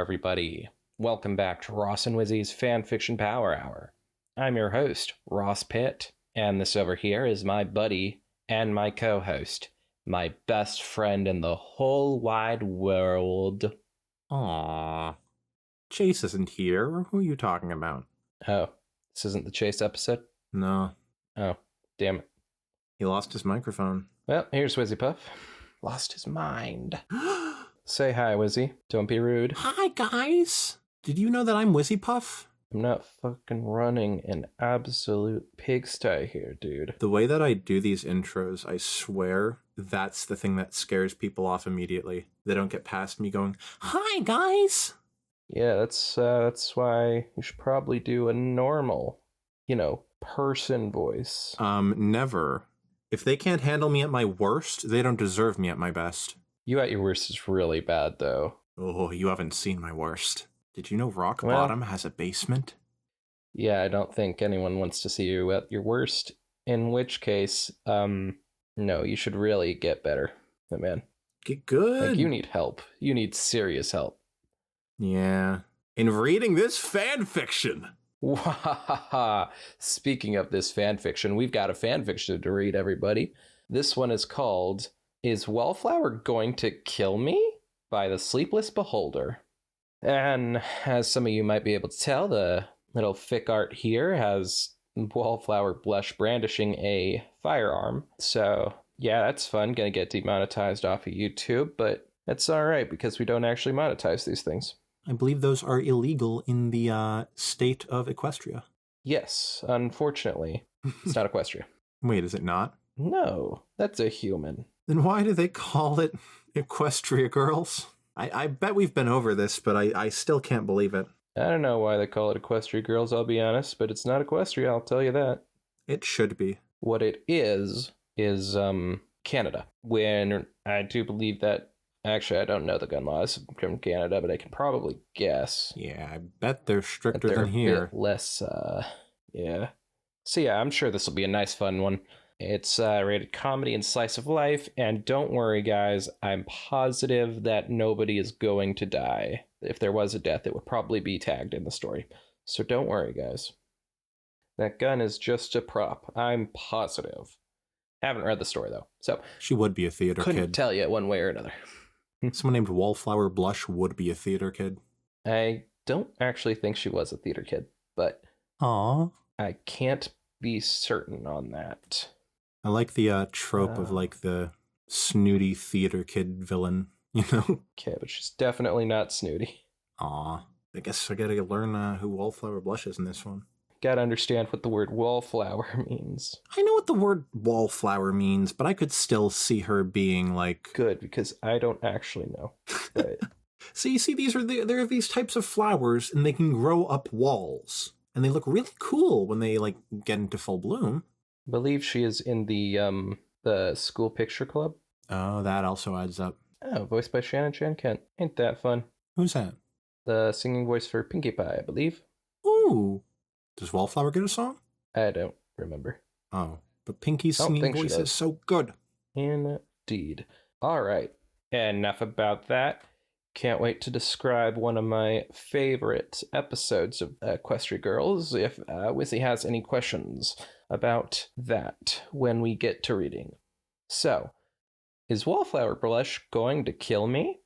everybody. Welcome back to Ross and Wizzy's Fanfiction Power Hour. I'm your host, Ross Pitt, and this over here is my buddy and my co-host, my best friend in the whole wide world. Aww. Chase isn't here. Who are you talking about? Oh, this isn't the Chase episode? No. Oh, damn it. He lost his microphone. Well, here's Wizzy Puff. Lost his mind. Say hi, Wizzy. Don't be rude. Hi, guys. Did you know that I'm Wizzy Puff? I'm not fucking running an absolute pigsty here, dude. The way that I do these intros, I swear that's the thing that scares people off immediately. They don't get past me going, hi, guys. Yeah, that's why you should probably do a normal, person voice. Never. If they can't handle me at my worst, they don't deserve me at my best. You at your worst is really bad, though. Oh, you haven't seen my worst. Did you know Rock Bottom has a basement? Yeah, I don't think anyone wants to see you at your worst. In which case, no, you should really get better, man. Get good. Like, you need help. You need serious help. Yeah. In reading this fan fiction. Wahahaha. Speaking of this fan fiction, we've got a fan fiction to read, everybody. This one is called Is Wallflower Going to Kill Me? By the Sleepless Beholder. And as some of you might be able to tell, the little fic art here has Wallflower Blush brandishing a firearm. So, yeah, that's fun. Gonna get demonetized off of YouTube, but that's alright because we don't actually monetize these things. I believe those are illegal in the state of Equestria. Yes, unfortunately. It's not Equestria. Wait, is it not? No, that's a human. Then why do they call it Equestria Girls? I bet we've been over this, but I still can't believe it. I don't know why they call it Equestria Girls, I'll be honest, but it's not Equestria, I'll tell you that. It should be. What it is Canada. When I do believe that, actually, I don't know the gun laws from Canada, but I can probably guess. Yeah, I bet they're stricter than here. A bit less, yeah. So yeah, I'm sure this will be a nice, fun one. It's rated comedy and slice of life, and don't worry, guys, I'm positive that nobody is going to die. If there was a death, it would probably be tagged in the story. So don't worry, guys. That gun is just a prop. I'm positive. Haven't read the story, though, so... She would be a theater kid. Couldn't tell you one way or another. Someone named Wallflower Blush would be a theater kid. I don't actually think she was a theater kid, but... Aww. I can't be certain on that. I like the trope of, like, the snooty theater kid villain, you know? Okay, but she's definitely not snooty. Aw. I guess I gotta learn who Wallflower Blush is in this one. Gotta understand what the word wallflower means. I know what the word wallflower means, but I could still see her being, like... Good, because I don't actually know. But... So you see, there are these types of flowers, and they can grow up walls. And they look really cool when they, like, get into full bloom. I believe she is in the school picture club. Oh, that also adds up. Oh, voiced by Shannon Chan Kent. Ain't that fun? Who's that? The singing voice for Pinkie Pie, I believe. Ooh. Does Wallflower get a song? I don't remember. Oh, but Pinkie's singing voice is so good. Indeed. All right. Enough about that. Can't wait to describe one of my favorite episodes of Equestria Girls if Wizzy has any questions about that when we get to reading. So, is Wallflower Blush going to kill me?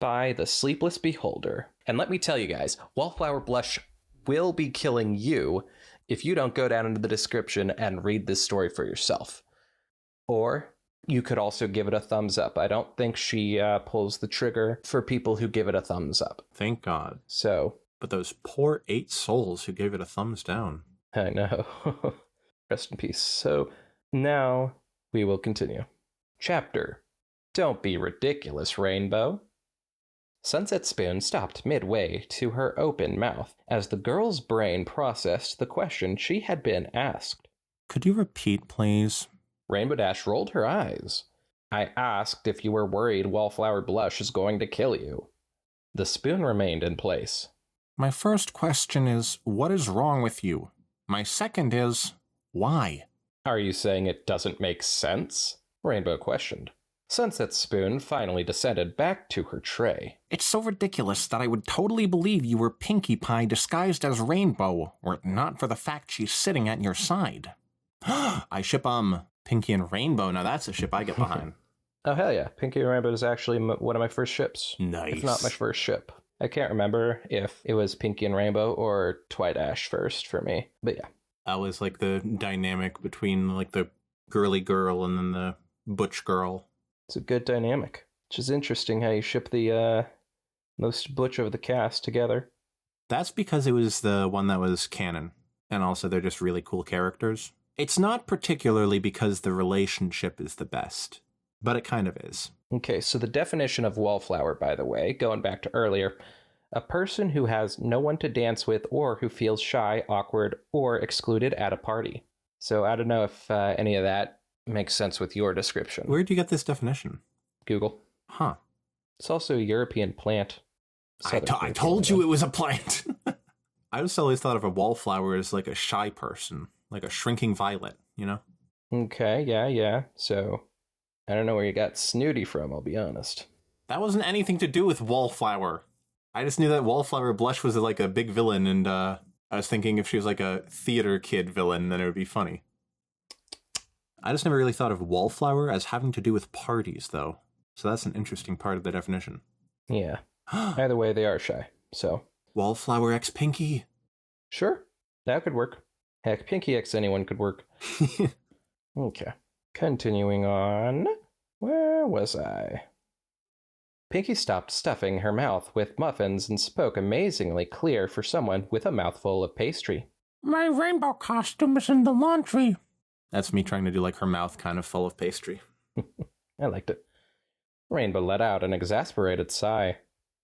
By the Sleepless Beholder. And let me tell you guys, Wallflower Blush will be killing you if you don't go down into the description and read this story for yourself. Or you could also give it a thumbs up. I don't think she pulls the trigger for people who give it a thumbs up. Thank God. So. But those poor 8 souls who gave it a thumbs down. I know. Rest in peace. So now we will continue. Chapter. Don't be ridiculous, Rainbow. Sunset Spoon stopped midway to her open mouth as the girl's brain processed the question she had been asked. Could you repeat, please? Rainbow Dash rolled her eyes. I asked if you were worried Wallflower Blush is going to kill you. The spoon remained in place. My first question is, what is wrong with you? My second is, why? Are you saying it doesn't make sense? Rainbow questioned. Sunset's spoon finally descended back to her tray. It's so ridiculous that I would totally believe you were Pinkie Pie disguised as Rainbow, were it not for the fact she's sitting at your side. I ship, Pinkie and Rainbow. Now that's a ship I get behind. Oh, hell yeah. Pinkie and Rainbow is actually one of my first ships. Nice. If not my first ship. I can't remember if it was Pinkie and Rainbow or Twilight Ash first for me. But yeah. That was like the dynamic between like the girly girl and then the butch girl. It's a good dynamic. Which is interesting how you ship the most butch of the cast together. That's because it was the one that was canon. And also they're just really cool characters. It's not particularly because the relationship is the best, but it kind of is. Okay, so the definition of wallflower, by the way, going back to earlier, a person who has no one to dance with or who feels shy, awkward, or excluded at a party. So I don't know if any of that makes sense with your description. Where'd you get this definition? Google. Huh. It's also a European plant. I told you it was a plant. I just always thought of a wallflower as like a shy person, like a shrinking violet, you know? Okay, yeah. So I don't know where you got snooty from, I'll be honest. That wasn't anything to do with Wallflower. I just knew that Wallflower Blush was like a big villain, and I was thinking if she was like a theater kid villain, then it would be funny. I just never really thought of Wallflower as having to do with parties, though. So that's an interesting part of the definition. Yeah. Either way, they are shy, so. Wallflower X Pinkie. Sure, that could work. Heck, Pinkie X anyone could work. Okay. Continuing on. Where was I? Pinkie stopped stuffing her mouth with muffins and spoke amazingly clear for someone with a mouthful of pastry. My rainbow costume is in the laundry. That's me trying to do like her mouth kind of full of pastry. I liked it. Rainbow let out an exasperated sigh.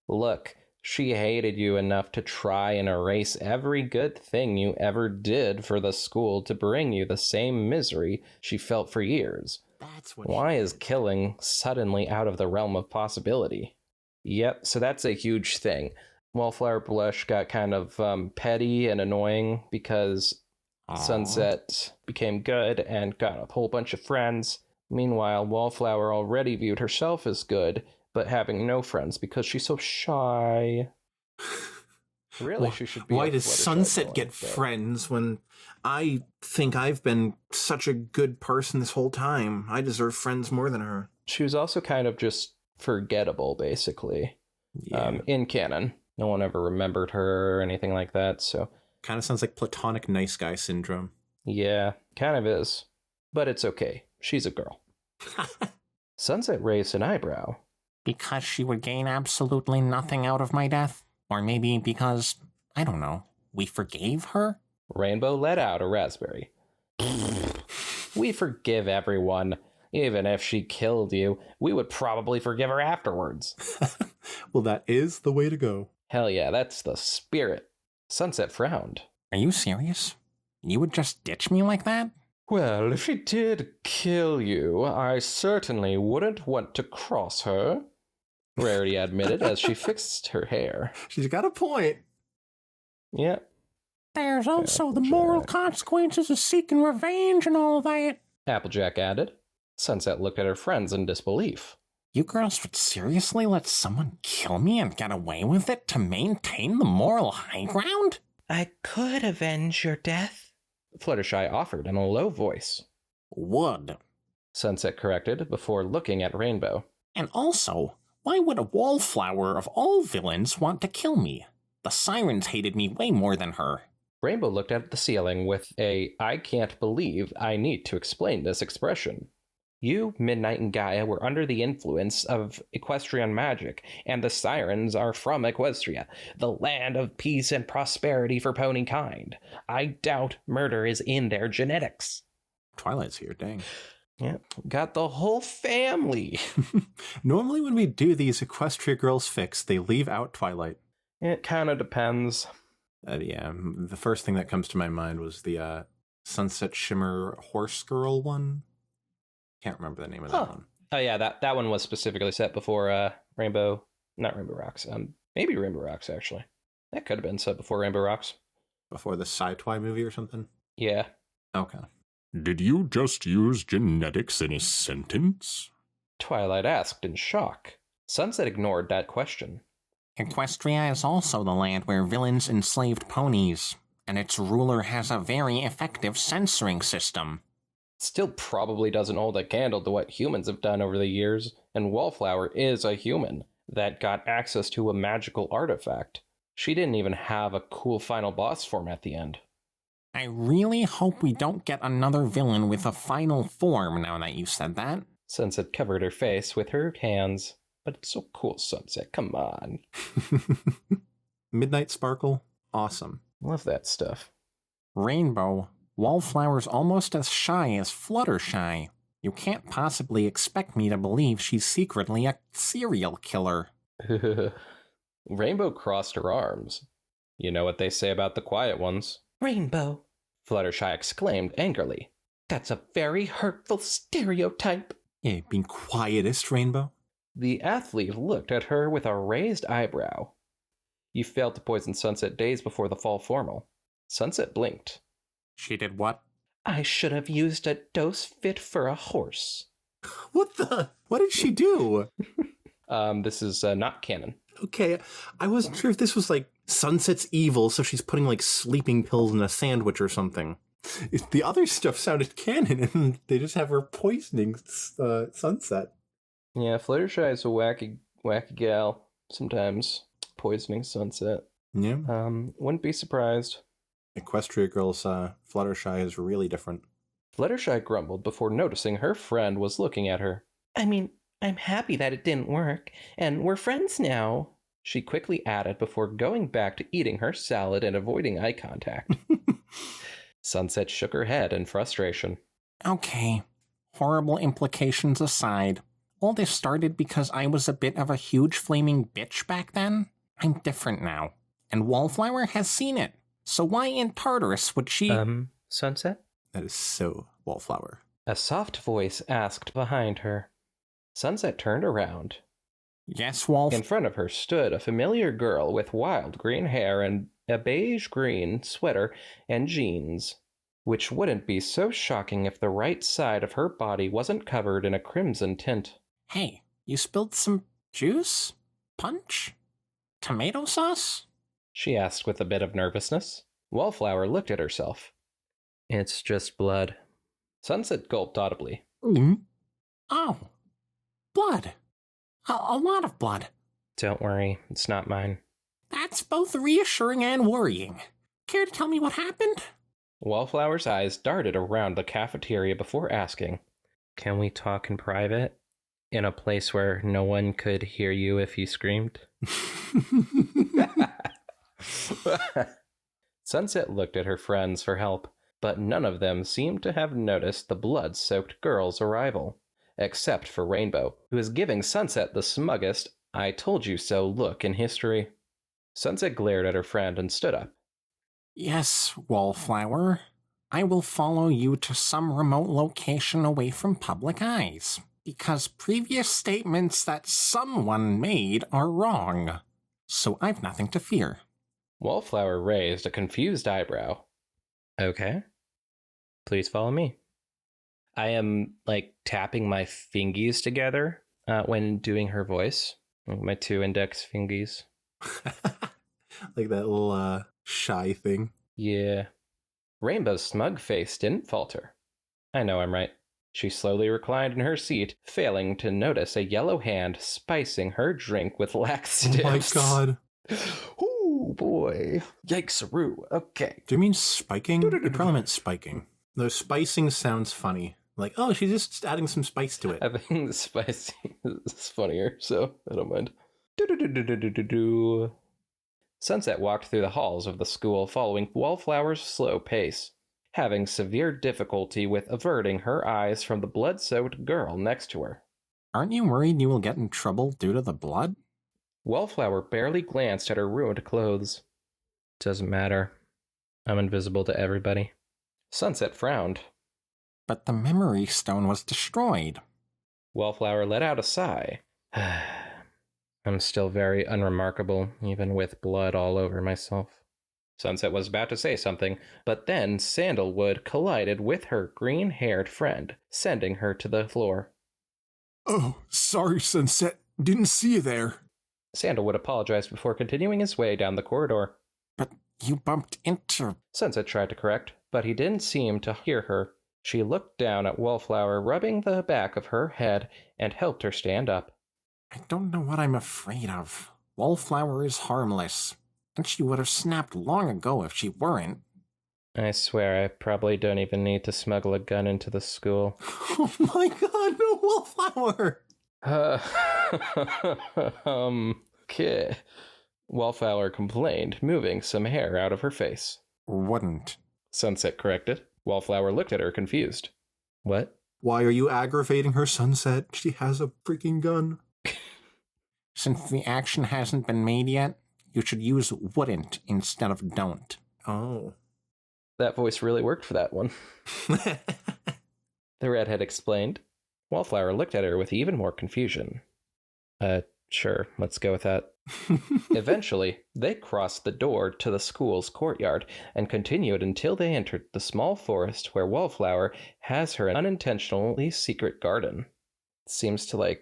Look, she hated you enough to try and erase every good thing you ever did for the school to bring you the same misery she felt for years. That's what. Why is killing suddenly out of the realm of possibility? Yep, so that's a huge thing. Wallflower Blush got kind of petty and annoying because Sunset became good and got a whole bunch of friends. Meanwhile, Wallflower already viewed herself as good, but having no friends because she's so shy. Really, she should be. Why does Sunset get friends when I think I've been such a good person this whole time? I deserve friends more than her. She was also kind of just forgettable, basically. Yeah. In canon. No one ever remembered her or anything like that, so. Kind of sounds like platonic nice guy syndrome. Yeah, kind of is. But it's okay. She's a girl. Sunset raised an eyebrow. Because she would gain absolutely nothing out of my death? Or maybe because, I don't know, we forgave her? Rainbow let out a raspberry. We forgive everyone. Even if she killed you, we would probably forgive her afterwards. Well, that is the way to go. Hell yeah, that's the spirit. Sunset frowned. Are you serious? You would just ditch me like that? Well, if she did kill you, I certainly wouldn't want to cross her, Rarity admitted as she fixed her hair. She's got a point. Yep. There's also the moral consequences of seeking revenge and all that. Applejack added. Sunset looked at her friends in disbelief. You girls would seriously let someone kill me and get away with it to maintain the moral high ground? I could avenge your death, Fluttershy offered in a low voice. Would. Sunset corrected before looking at Rainbow. And also, why would a wallflower of all villains want to kill me? The sirens hated me way more than her. Rainbow looked at the ceiling with a I can't believe I need to explain this expression. You, Midnight, and Gaia were under the influence of equestrian magic, and the sirens are from Equestria, the land of peace and prosperity for pony kind. I doubt murder is in their genetics. Twilight's here, dang. Yeah, got the whole family. Normally when we do these Equestria Girls Fix, they leave out Twilight. It kind of depends. Yeah, the first thing that comes to my mind was the Sunset Shimmer Horse Girl one. Can't remember the name of that one. Oh yeah, that one was specifically set before Rainbow, not Rainbow Rocks. Maybe Rainbow Rocks actually. That could have been set before Rainbow Rocks. Before the Sci-Twi movie or something? Yeah. Okay. Did you just use genetics in a sentence? Twilight asked in shock. Sunset ignored that question. Equestria is also the land where villains enslaved ponies, and its ruler has a very effective censoring system. Still probably doesn't hold a candle to what humans have done over the years, and Wallflower is a human that got access to a magical artifact. She didn't even have a cool final boss form at the end. I really hope we don't get another villain with a final form now that you said that. Sunset covered her face with her hands. But it's so cool, Sunset. Come on. Midnight Sparkle, awesome. Love that stuff. Rainbow, Wallflower's almost as shy as Fluttershy. You can't possibly expect me to believe she's secretly a serial killer. Rainbow crossed her arms. You know what they say about the quiet ones. Rainbow, Fluttershy exclaimed angrily. That's a very hurtful stereotype. Yeah, being quietest, Rainbow. The athlete looked at her with a raised eyebrow. You failed to poison Sunset days before the fall formal. Sunset blinked. She did what? I should have used a dose fit for a horse. What did she do? This is not canon. Okay, I wasn't sure if this was like Sunset's evil, so she's putting like sleeping pills in a sandwich or something. The other stuff sounded canon, and they just have her poisoning Sunset. Yeah, Fluttershy is a wacky gal. Sometimes poisoning Sunset. Yeah. Wouldn't be surprised. Equestria Girl's Fluttershy is really different. Fluttershy grumbled before noticing her friend was looking at her. I mean, I'm happy that it didn't work, and we're friends now, she quickly added before going back to eating her salad and avoiding eye contact. Sunset shook her head in frustration. Okay, horrible implications aside, all this started because I was a bit of a huge flaming bitch back then. I'm different now, and Wallflower has seen it. So why in Tartarus would she... Sunset? That is so Wallflower. A soft voice asked behind her. Sunset turned around. Yes, In front of her stood a familiar girl with wild green hair and a beige-green sweater and jeans, which wouldn't be so shocking if the right side of her body wasn't covered in a crimson tint. Hey, you spilled some juice? Punch? Tomato sauce? She asked with a bit of nervousness. Wallflower looked at herself. It's just blood. Sunset gulped audibly. Oh, blood. A lot of blood. Don't worry, it's not mine. That's both reassuring and worrying. Care to tell me what happened? Wallflower's eyes darted around the cafeteria before asking, Can we talk in private? In a place where no one could hear you if you screamed? Sunset looked at her friends for help, but none of them seemed to have noticed the blood-soaked girl's arrival, except for Rainbow, who was giving Sunset the smuggest I told you so look in history. Sunset glared at her friend and stood up. Yes, Wallflower. I will follow you to some remote location away from public eyes, because previous statements that someone made are wrong. So I've nothing to fear. Wallflower raised a confused eyebrow. Okay. Please follow me. I am, tapping my fingies together when doing her voice. My two index fingies. Like that little shy thing. Yeah. Rainbow's smug face didn't falter. I know I'm right. She slowly reclined in her seat, failing to notice a yellow hand spicing her drink with laxatives. Oh my god. Ooh, boy. Yikes-a-roo. Okay. Do you mean spiking? You probably meant spiking. Though spicing sounds funny. Like, oh, she's just adding some spice to it. I think the spicing is funnier, so I don't mind. Do-do-do-do-do-do-do. Sunset walked through the halls of the school following Wallflower's slow pace, having severe difficulty with averting her eyes from the blood-soaked girl next to her. Aren't you worried you will get in trouble due to the blood? Wallflower barely glanced at her ruined clothes. Doesn't matter. I'm invisible to everybody. Sunset frowned. But the memory stone was destroyed. Wallflower let out a sigh. I'm still very unremarkable, even with blood all over myself. Sunset was about to say something, but then Sandalwood collided with her green-haired friend, sending her to the floor. Oh, sorry, Sunset. Didn't see you there. Sandalwood apologized before continuing his way down the corridor. But you bumped into... Sunset tried to correct, but he didn't seem to hear her. She looked down at Wallflower, rubbing the back of her head, and helped her stand up. I don't know what I'm afraid of. Wallflower is harmless, and she would have snapped long ago if she weren't. I swear I probably don't even need to smuggle a gun into the school. Oh my god, no Wallflower! Okay. Wallflower complained, moving some hair out of her face. Wouldn't. Sunset corrected. Wallflower looked at her, confused. What? Why are you aggravating her, Sunset? She has a freaking gun. Since the action hasn't been made yet, you should use wouldn't instead of don't. Oh. That voice really worked for that one. The redhead explained. Wallflower looked at her with even more confusion. Sure, let's go with that. Eventually, they crossed the door to the school's courtyard and continued until they entered the small forest where Wallflower has her unintentionally secret garden. It seems to,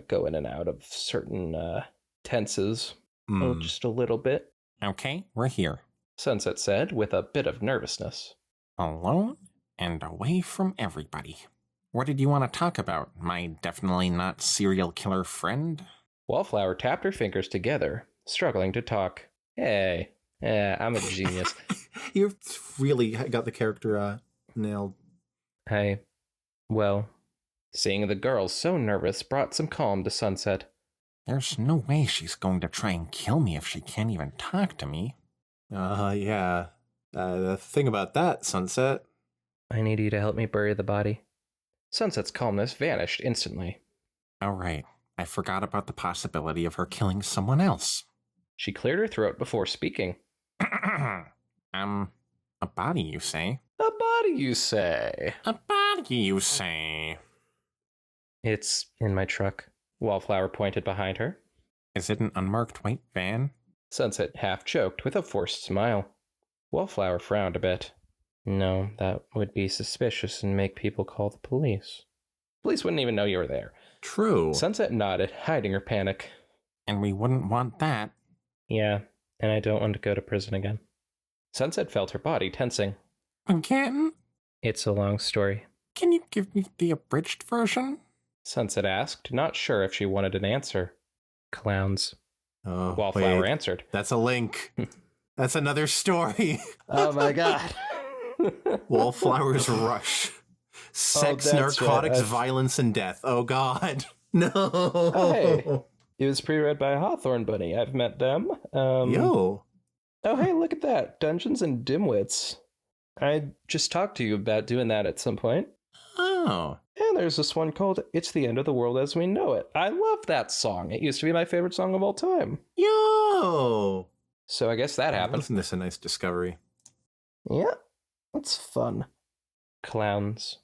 go in and out of certain tenses. Oh, just a little bit. Okay, we're here. Sunset said with a bit of nervousness. Alone and away from everybody. What did you want to talk about, my definitely not serial killer friend? Wallflower tapped her fingers together, struggling to talk. Hey, I'm a genius. You've really got the character nailed. Seeing the girl so nervous brought some calm to Sunset. There's no way she's going to try and kill me if she can't even talk to me. Yeah. The thing about that, Sunset. I need you to help me bury the body. Sunset's calmness vanished instantly. All right. I forgot about the possibility of her killing someone else. She cleared her throat before speaking. A body, you say? A body, you say? A body, you say? It's in my truck. Wallflower pointed behind her. Is it an unmarked white van? Sunset half choked with a forced smile. Wallflower frowned a bit. No, that would be suspicious and make people call the police. Police wouldn't even know you were there. True. Sunset nodded, hiding her panic. And we wouldn't want that. Yeah, and I don't want to go to prison again. Sunset felt her body tensing. Again? It's a long story. Can you give me the abridged version? Sunset asked, not sure if she wanted an answer. Clowns. Oh, Wallflower answered. That's a link. That's another story. Oh my god. Wallflower's Rush. Sex, narcotics, violence, and death. Oh god. No. Oh, hey. It was pre-read by Hawthorne Bunny. I've met them. Yo. Oh, hey, look at that. Dungeons and Dimwits. I just talked to you about doing that at some point. Oh. And there's this one called It's the End of the World as We Know It. I love that song. It used to be my favorite song of all time. Yo. So I guess that happened. Isn't this a nice discovery? Yeah, that's fun. Clowns.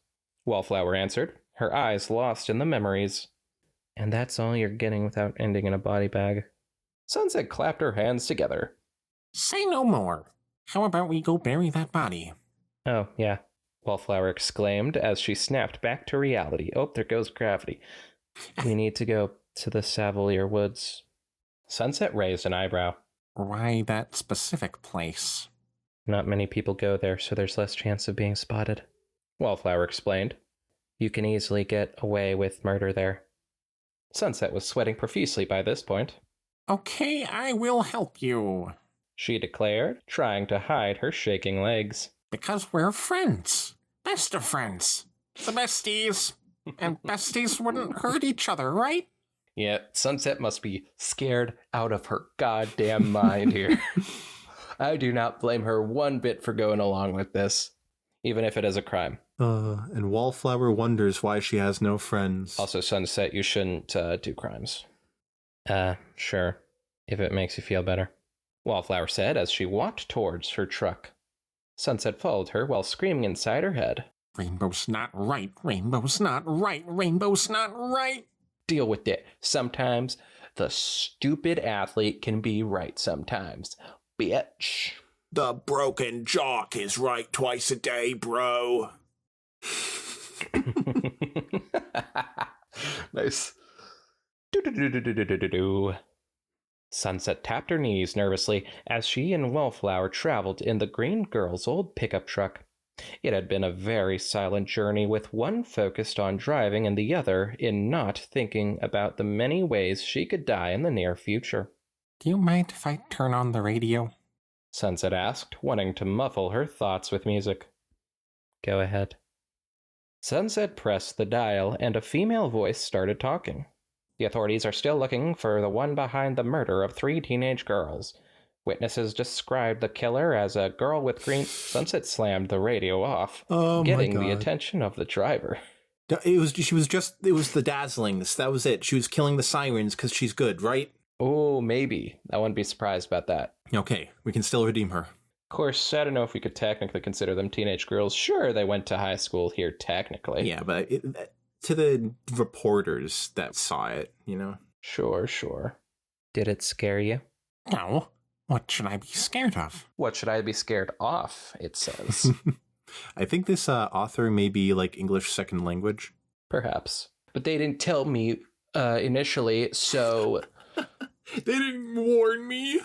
Wallflower answered, her eyes lost in the memories. And that's all you're getting without ending in a body bag. Sunset clapped her hands together. Say no more. How about we go bury that body? Oh, yeah. Wallflower exclaimed as she snapped back to reality. Oh, there goes gravity. We need to go to the Savalier Woods. Sunset raised an eyebrow. Why that specific place? Not many people go there, so there's less chance of being spotted. Wallflower explained. You can easily get away with murder there. Sunset was sweating profusely by this point. Okay, I will help you. She declared, trying to hide her shaking legs. Because we're friends. Best of friends. The besties. And besties wouldn't hurt each other, right? Yeah, Sunset must be scared out of her goddamn mind here. I do not blame her one bit for going along with this, even if it is a crime. And Wallflower wonders why she has no friends. Also, Sunset, you shouldn't do crimes. Sure, if it makes you feel better. Wallflower said as she walked towards her truck. Sunset followed her while screaming inside her head. Rainbow's not right, rainbow's not right, rainbow's not right. Deal with it. Sometimes the stupid athlete can be right sometimes. Bitch. The broken jock is right twice a day, bro. Nice. Do-do-do-do-do-do-do-do. Sunset tapped her knees nervously as she and Wallflower traveled in the green girl's old pickup truck. It had been a very silent journey, with one focused on driving and the other in not thinking about the many ways she could die in the near future. Do you mind if I turn on the radio? Sunset asked, wanting to muffle her thoughts with music. Go ahead. Sunset pressed the dial, and a female voice started talking. The authorities are still looking for the one behind the murder of 3 teenage girls. Witnesses described the killer as a girl with green... Sunset slammed the radio off, getting the attention of the driver. It was the dazzlings. That was it. She was killing the sirens because she's good, right? Oh, maybe. I wouldn't be surprised about that. Okay, we can still redeem her. Of course, I don't know if we could technically consider them teenage girls. Sure, they went to high school here, technically. Yeah, but to the reporters that saw it, you know? Sure. Did it scare you? No. What should I be scared of? What should I be scared off, it says. I think this author may be like English second language. Perhaps. But they didn't tell me initially, so... They didn't warn me.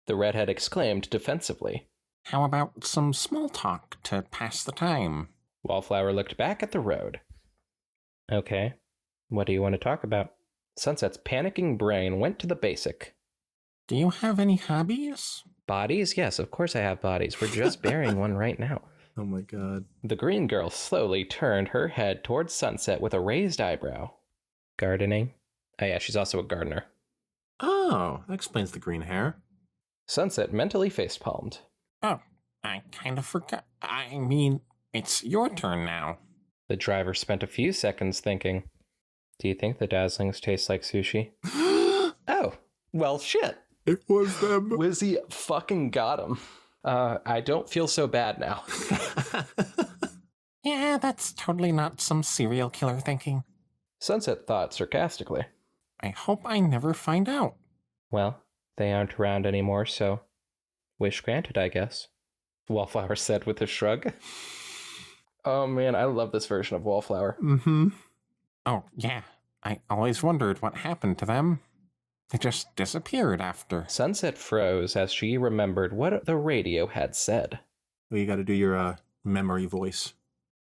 The redhead exclaimed defensively. How about some small talk to pass the time? Wallflower looked back at the road. Okay, what do you want to talk about? Sunset's panicking brain went to the basic. Do you have any hobbies? Bodies? Yes, of course I have bodies. We're just burying one right now. Oh my god. The green girl slowly turned her head towards Sunset with a raised eyebrow. Gardening? Oh yeah, she's also a gardener. Oh, that explains the green hair. Sunset mentally facepalmed. Oh, I kind of forgot. I mean, it's your turn now. The driver spent a few seconds thinking, do you think the dazzlings taste like sushi? Oh, well, shit. It was them. Wizzy fucking got him. I don't feel so bad now. Yeah, that's totally not some serial killer thinking. Sunset thought sarcastically. I hope I never find out. Well, they aren't around anymore, so wish granted, I guess. Wallflower said with a shrug. Oh man, I love this version of Wallflower. Mm-hmm. Oh, yeah. I always wondered what happened to them. They just disappeared after. Sunset froze as she remembered what the radio had said. Well, you gotta do your memory voice.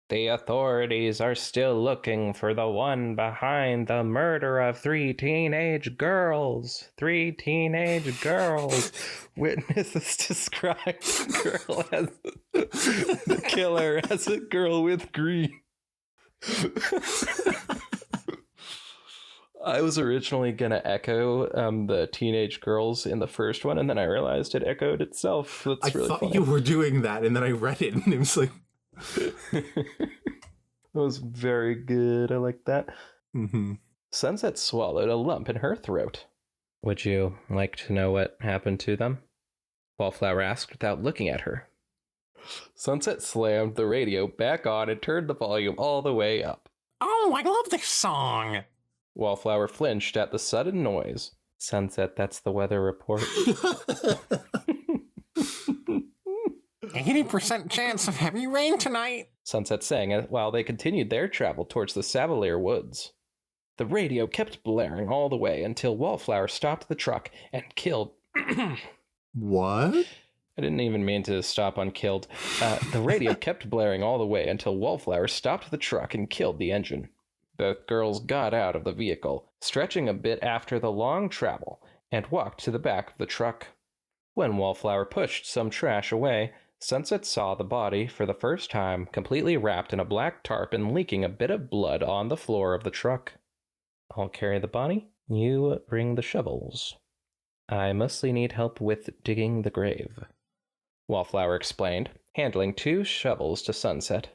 The authorities are still looking for the one behind the murder of 3 teenage girls. 3 teenage girls. Witnesses described the girl as the killer as a girl with green. I was originally going to echo the teenage girls in the first one, and then I realized it echoed itself. That's really thought funny. you were doing that, and then I read it, and it was like... That was very good. I like that. Mm-hmm. Sunset swallowed a lump in her throat. Would you like to know what happened to them? Wallflower asked without looking at her. Sunset slammed the radio back on and turned the volume all the way up. Oh, I love this song! Wallflower flinched at the sudden noise. Sunset, that's the weather report. 80% chance of heavy rain tonight. Sunset sang while they continued their travel towards the Savalier Woods. The radio kept blaring all the way until Wallflower stopped the truck and killed... What? I didn't even mean to stop on killed. The radio kept blaring all the way until Wallflower stopped the truck and killed the engine. Both girls got out of the vehicle, stretching a bit after the long travel, and walked to the back of the truck. When Wallflower pushed some trash away, Sunset saw the body for the first time, completely wrapped in a black tarp and leaking a bit of blood on the floor of the truck. I'll carry the body. You bring the shovels. I mostly need help with digging the grave, Wallflower explained, handling 2 shovels to Sunset.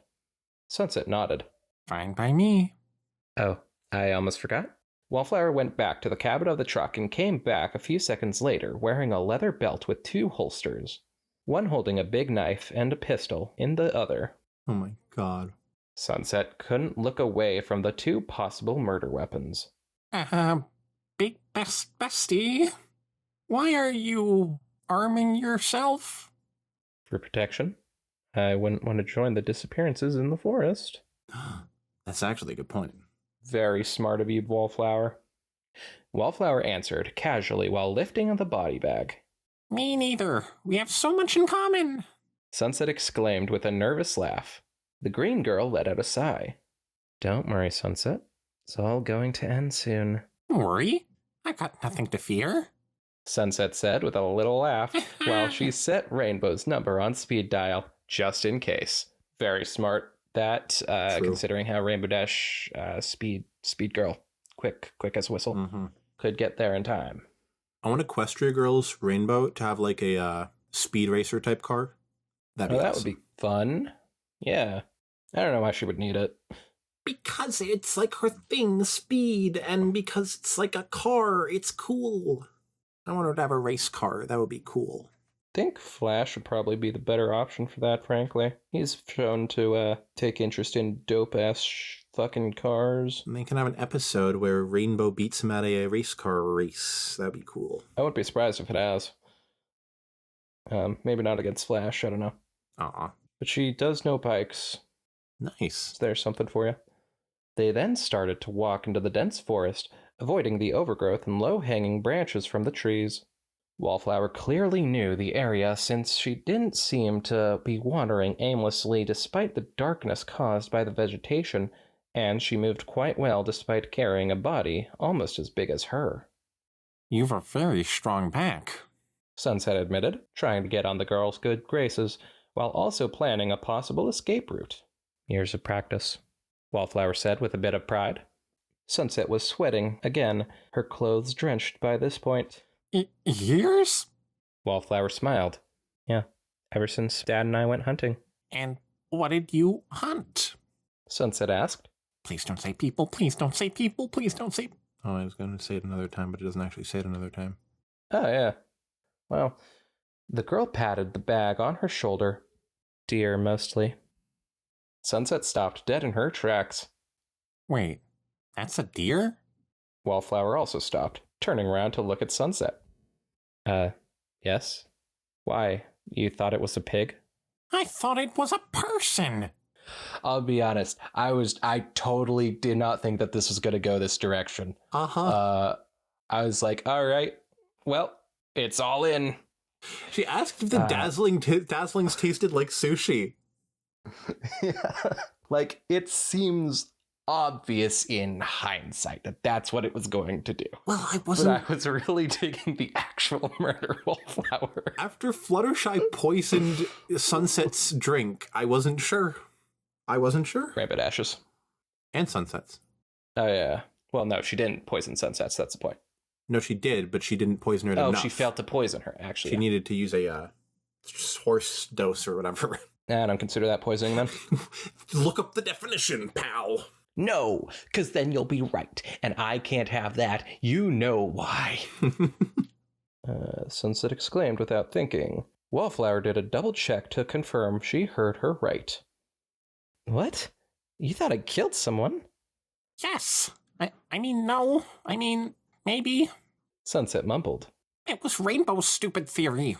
Sunset nodded. Fine by me. Oh, I almost forgot. Wallflower went back to the cabin of the truck and came back a few seconds later wearing a leather belt with 2 holsters, one holding a big knife and a pistol in the other. Oh my god. Sunset couldn't look away from the 2 possible murder weapons. Big bestie, why are you arming yourself? For protection. I wouldn't want to join the disappearances in the forest. That's actually a good point. Very smart of you, Wallflower. Wallflower answered casually while lifting the body bag. Me neither. We have so much in common. Sunset exclaimed with a nervous laugh. The green girl let out a sigh. Don't worry, Sunset. It's all going to end soon. Don't worry. I've got nothing to fear. Sunset said with a little laugh while she set Rainbow's number on speed dial, just in case. Very smart. That, considering how Rainbow Dash, speed girl, quick as a whistle, could get there in time. I want Equestria Girls Rainbow to have like a speed racer type car. That would be fun. Yeah. I don't know why she would need it. Because it's like her thing, speed, and because it's like a car, it's cool. I want her to have a race car. That would be cool. I think Flash would probably be the better option for that, frankly. He's shown to take interest in dope-ass fucking cars. And they can have an episode where Rainbow beats him at a race car race. That'd be cool. I wouldn't be surprised if it has. Maybe not against Flash, I don't know. But she does know bikes. Nice. Is there something for you? They then started to walk into the dense forest, avoiding the overgrowth and low-hanging branches from the trees. Wallflower clearly knew the area since she didn't seem to be wandering aimlessly despite the darkness caused by the vegetation, and she moved quite well despite carrying a body almost as big as her. You've a very strong back, Sunset admitted, trying to get on the girl's good graces, while also planning a possible escape route. Years of practice, Wallflower said with a bit of pride. Sunset was sweating again, her clothes drenched by this point. Years? Wallflower smiled. Yeah, ever since Dad and I went hunting. And what did you hunt? Sunset asked. Please don't say people, please don't say people, please don't say... Oh, I was going to say it another time, but it doesn't actually say it another time. Oh, yeah. Well, the girl patted the bag on her shoulder. Deer, mostly. Sunset stopped dead in her tracks. Wait, that's a deer? Wallflower also stopped, turning around to look at Sunset. Yes? Why? You thought it was a pig? I thought it was a person. I'll be honest, I totally did not think that this was going to go this direction. I was like, all right, well, it's all in. She asked if the Dazzlings tasted like sushi. Yeah. Like, it seems obvious in hindsight that that's what it was going to do. Well, I But I was really digging the actual murder Wallflower. After Fluttershy poisoned Sunset's drink, I wasn't sure. Rabbit ashes. And Sunset's. Oh, yeah. Well, no, she didn't poison Sunsets. That's the point. No, she did, but she didn't poison her enough. Oh, she failed to poison her, actually. She needed to use a horse dose or whatever. I don't consider that poisoning, then. Look up the definition, pal. No, because then you'll be right, and I can't have that. You know why. Sunset exclaimed without thinking. Wallflower did a double check to confirm she heard her right. What? You thought I killed someone? Yes. I mean, no. I mean, maybe. Sunset mumbled. It was Rainbow's stupid theory.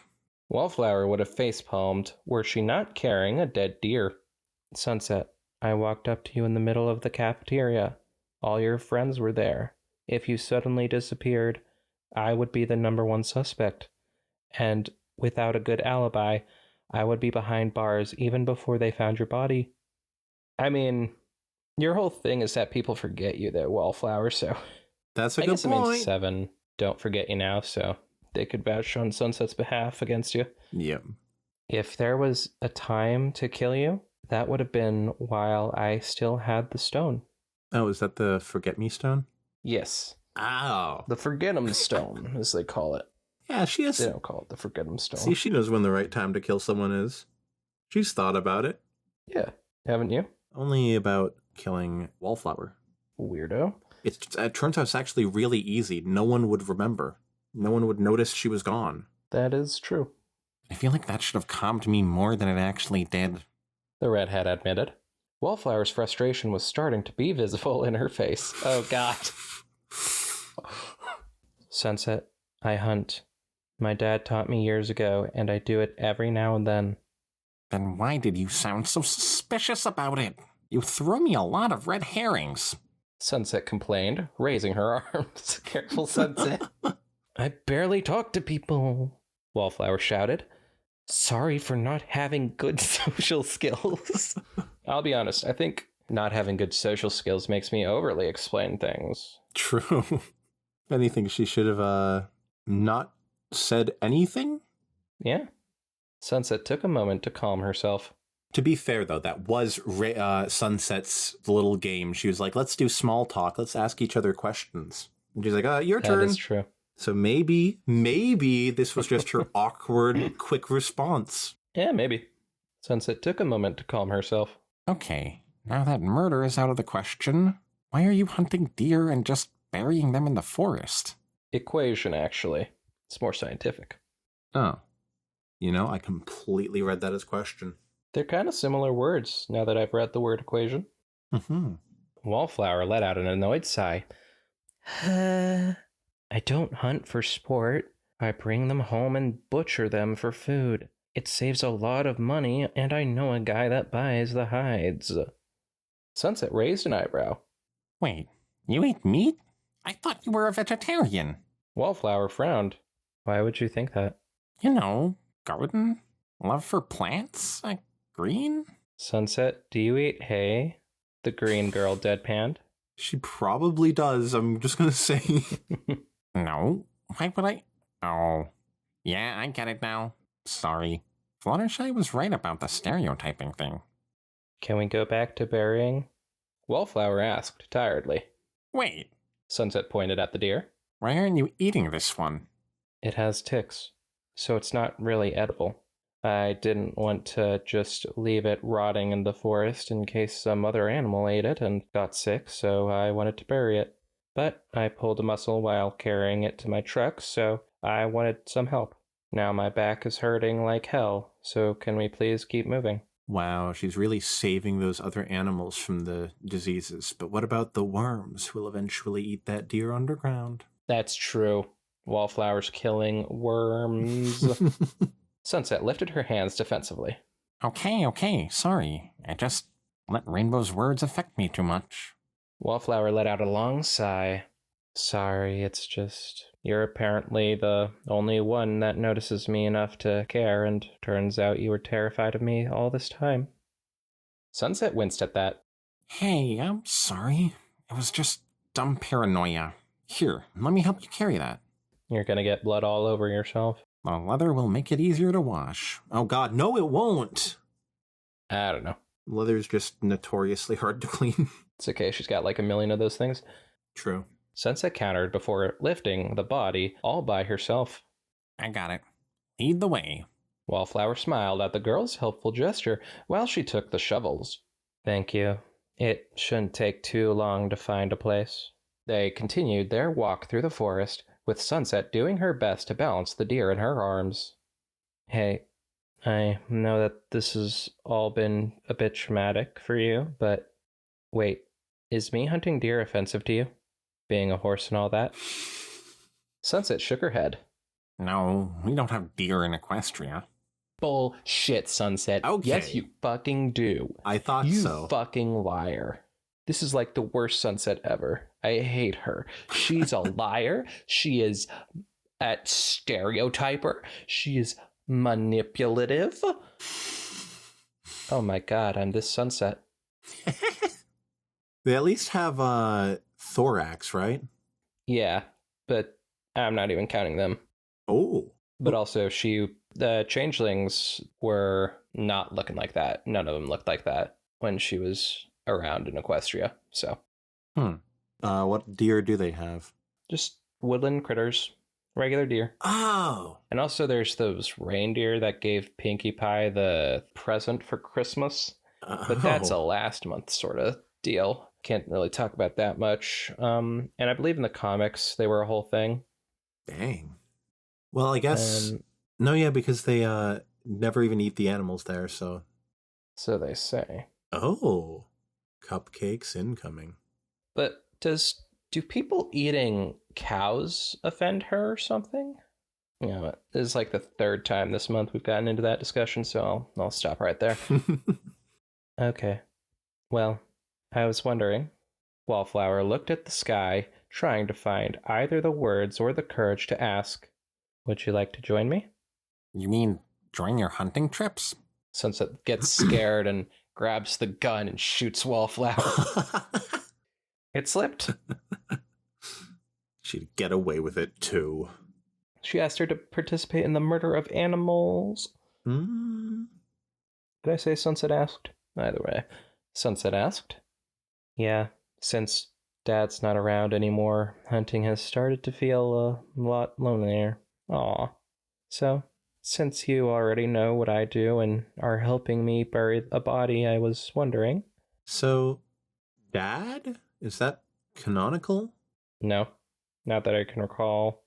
Wallflower would have facepalmed were she not carrying a dead deer. Sunset, I walked up to you in the middle of the cafeteria. All your friends were there. If you suddenly disappeared, I would be the number one suspect. And without a good alibi, I would be behind bars even before they found your body. I mean, your whole thing is that people forget you there, Wallflower, so... That's a I good guess point. it means 7 don't forget you now, so they could vouch on Sunset's behalf against you. Yep. If there was a time to kill you, that would have been while I still had the stone. Oh, is that the Forget Me Stone? Yes. Oh. The Forget 'em Stone, as they call it. Yeah, she has... They don't call it the Forget 'em Stone. See, she knows when the right time to kill someone is. She's thought about it. Yeah. Haven't you? Only about killing Wallflower. Weirdo. It turns out it's actually really easy. No one would remember. No one would notice she was gone. That is true. I feel like that should have calmed me more than it actually did. The redhead admitted. Wallflower's frustration was starting to be visible in her face. Oh, God. Sunset, I hunt. My dad taught me years ago, and I do it every now and then. Then why did you sound so suspicious about it? You threw me a lot of red herrings. Sunset complained, raising her arms. Careful, Sunset. I barely talk to people, Wallflower shouted. Sorry for not having good social skills. I'll be honest, I think not having good social skills makes me overly explain things. True. If anything, she should have not said anything. Yeah. Sunset took a moment to calm herself. To be fair, though, that was Sunset's little game. She was like, let's do small talk. Let's ask each other questions. And she's like, your turn. That is true. So maybe this was just her awkward, quick response. Yeah, maybe. Sunset took a moment to calm herself. Okay, now that murder is out of the question, why are you hunting deer and just burying them in the forest? Equation, actually. It's more scientific. Oh. I completely read that as question. They're kind of similar words, now that I've read the word equation. Mm-hmm. Wallflower let out an annoyed sigh. I don't hunt for sport. I bring them home and butcher them for food. It saves a lot of money, and I know a guy that buys the hides. Sunset raised an eyebrow. Wait, you eat meat? I thought you were a vegetarian. Wallflower frowned. Why would you think that? Garden? Love for plants? Green? Sunset, do you eat hay? The green girl deadpanned. She probably does, I'm just gonna say. No. Why would I? Oh. Yeah, I get it now. Sorry. Fluttershy was right about the stereotyping thing. Can we go back to burying? Wallflower asked, tiredly. Wait. Sunset pointed at the deer. Why aren't you eating this one? It has ticks, so it's not really edible. I didn't want to just leave it rotting in the forest in case some other animal ate it and got sick, so I wanted to bury it. But I pulled a muscle while carrying it to my truck, so I wanted some help. Now my back is hurting like hell, so can we please keep moving? Wow, she's really saving those other animals from the diseases. But what about the worms who will eventually eat that deer underground? That's true. Wallflower's killing worms. Sunset lifted her hands defensively. Okay, sorry. I just let Rainbow's words affect me too much. Wallflower let out a long sigh. Sorry, it's just you're apparently the only one that notices me enough to care, and turns out you were terrified of me all this time. Sunset winced at that. Hey, I'm sorry. It was just dumb paranoia. Here, let me help you carry that. You're gonna get blood all over yourself. The leather will make it easier to wash. Oh god, no it won't! I don't know. Leather's just notoriously hard to clean. It's okay, she's got like a million of those things. True. Sunset countered before lifting the body all by herself. I got it. Lead the way. Wallflower smiled at the girl's helpful gesture while she took the shovels. Thank you. It shouldn't take too long to find a place. They continued their walk through the forest, with Sunset doing her best to balance the deer in her arms. Hey, I know that this has all been a bit traumatic for you, but wait, is me hunting deer offensive to you? Being a horse and all that? Sunset shook her head. No, we don't have deer in Equestria. Bullshit, Sunset. Okay. Yes, you fucking do. I thought You so. fucking liar. This is like the worst Sunset ever. I hate her. She's a liar. She is a stereotyper. She is manipulative. Oh my god, I'm this Sunset. They at least have thorax, right? Yeah, but I'm not even counting them. Oh. But also, the changelings were not looking like that. None of them looked like that when she was around in Equestria, so. What deer do they have? Just woodland critters. Regular deer. Oh. And also there's those reindeer that gave Pinkie Pie the present for Christmas. But that's a last month sort of deal. Can't really talk about that much. And I believe in the comics they were a whole thing. Dang. Well, I guess... No, yeah, because they never even eat the animals there, so... So they say. Oh. Cupcakes incoming. But do people eating cows offend her or something? You know, this is like the third time this month we've gotten into that discussion, so I'll stop right there. Okay. Well, I was wondering, Wallflower looked at the sky, trying to find either the words or the courage to ask, "Would you like to join me?" You mean join your hunting trips? Sunset gets scared and grabs the gun and shoots Wallflower. It slipped. She'd get away with it, too. She asked her to participate in the murder of animals. Hmm? Did I say Sunset asked? Either way. Sunset asked. Yeah, since Dad's not around anymore, hunting has started to feel a lot lonelier. Aw. So, since you already know what I do and are helping me bury a body, I was wondering. So, Dad? Is that canonical? No, not that I can recall.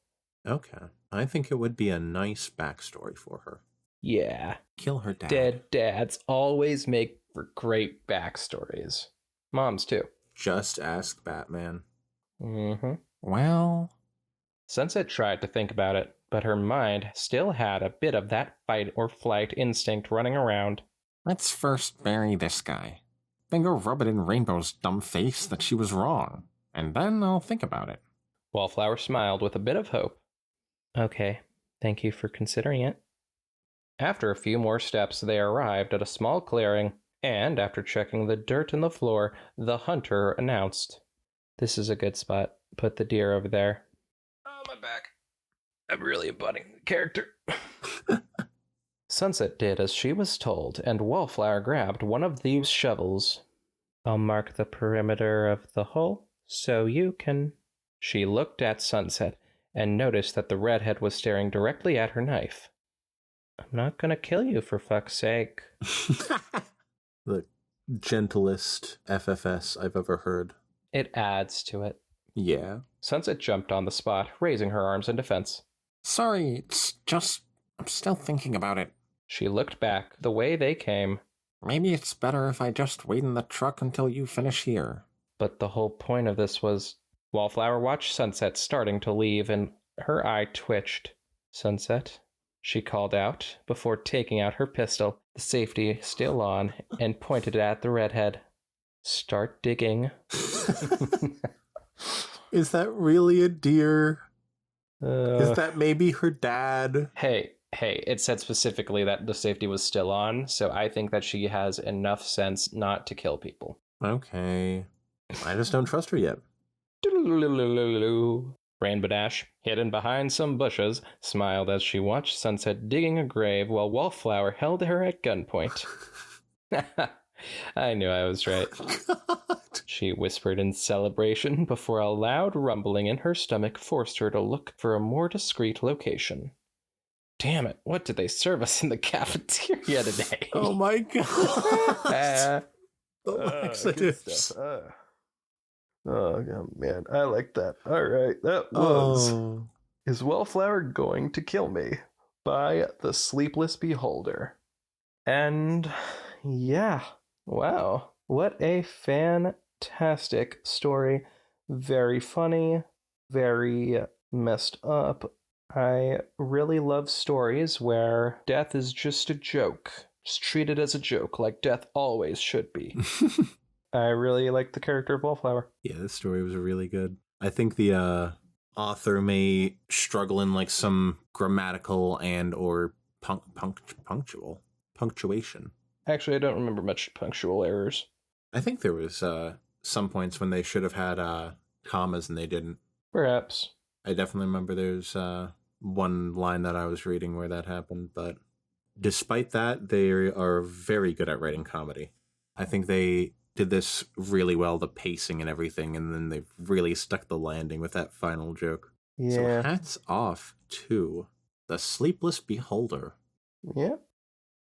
Okay. I think it would be a nice backstory for her. Yeah, Kill her dad. dead dads always make for great backstories. Moms, too. Just ask Batman. Mm-hmm. Well, Sunset tried to think about it, but her mind still had a bit of that fight or flight instinct running around. let's first bury this guy. Then go rub it in Rainbow's dumb face that she was wrong. And then I'll think about it. Wallflower smiled with a bit of hope. Okay, thank you for considering it. After a few more steps, they arrived at a small clearing, and after checking the dirt in the floor, the hunter announced, "This is a good spot. Put the deer over there." Oh, my back. I'm really embodying the character. Sunset did as she was told, and Wallflower grabbed one of these shovels. I'll mark the perimeter of the hole, so you can... She looked at Sunset and noticed that the redhead was staring directly at her knife. I'm not gonna kill you, for fuck's sake. The gentlest FFS I've ever heard. It adds to it. Yeah. Sunset jumped on the spot, raising her arms in defense. Sorry, it's just... I'm still thinking about it. She looked back the way they came. Maybe it's better if I just wait in the truck until you finish here. But the whole point of this was... Wallflower watched Sunset starting to leave, and her eye twitched. Sunset, she called out, before taking out her pistol, the safety still on, and pointed it at the redhead. Start digging. Is that really a deer? Is Is that maybe her dad? Hey, it said specifically that the safety was still on, so I think that she has enough sense not to kill people. Okay. I just don't trust her yet. Rainbow Dash, hidden behind some bushes, smiled as she watched Sunset digging a grave while Wallflower held her at gunpoint. I knew I was right. God. She whispered in celebration before a loud rumbling in her stomach forced her to look for a more discreet location. Damn it, what did they serve us in the cafeteria today? Oh my god. The laxatives. Oh, man, I like that. All right, that was Oh. Is Wallflower Going to Kill Me by The Sleepless Beholder. And yeah, wow, what a fantastic story. Very funny, very messed up. I really love stories where death is just a joke. Just treat it as a joke, like death always should be. I really like the character of Wallflower. Yeah, this story was really good. I think the author may struggle in like some grammatical and or punctuation. Actually, I don't remember much punctual errors. I think there was some points when they should have had commas and they didn't. Perhaps. I definitely remember there's one line that I was reading where that happened, but despite that, they are very good at writing comedy. I think they did this really well, the pacing and everything, and then they really stuck the landing with that final joke. Yeah. So hats off to The Sleepless Beholder. Yep.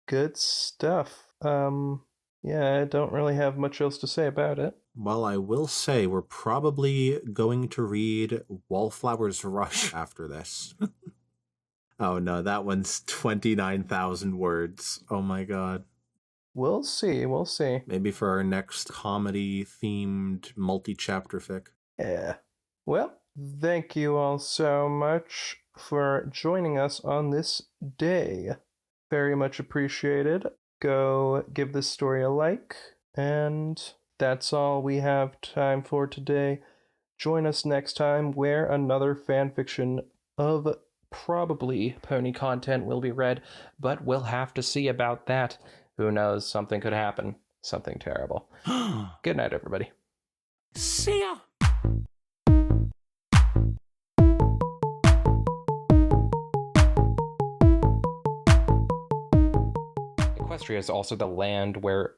Good stuff. Yeah, I don't really have much else to say about it. Well, I will say we're probably going to read Wallflower's Rush after this. Oh no, that one's 29,000 words. Oh my god. We'll see. Maybe for our next comedy-themed multi-chapter fic. Yeah. Well, thank you all so much for joining us on this day. Very much appreciated. Go give this story a like, and that's all we have time for today. Join us next time where another fanfiction of probably pony content will be read, but we'll have to see about that. Who knows? Something could happen. Something terrible. Good night, everybody. See ya! Equestria is also the land where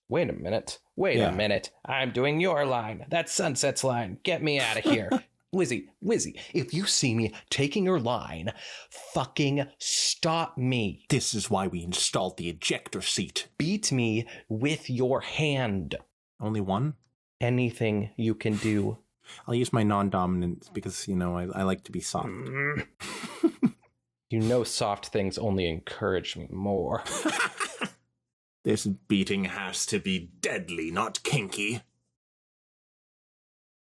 Wait a minute. Wait Yeah. a minute. I'm doing your line. That's Sunset's line. Get me out of here. Wizzy, if you see me taking your line, fucking stop me. This is why we installed the ejector seat. Beat me with your hand. Only one? Anything you can do. I'll use my non-dominance because, I like to be soft. You know soft things only encourage me more. This beating has to be deadly, not kinky.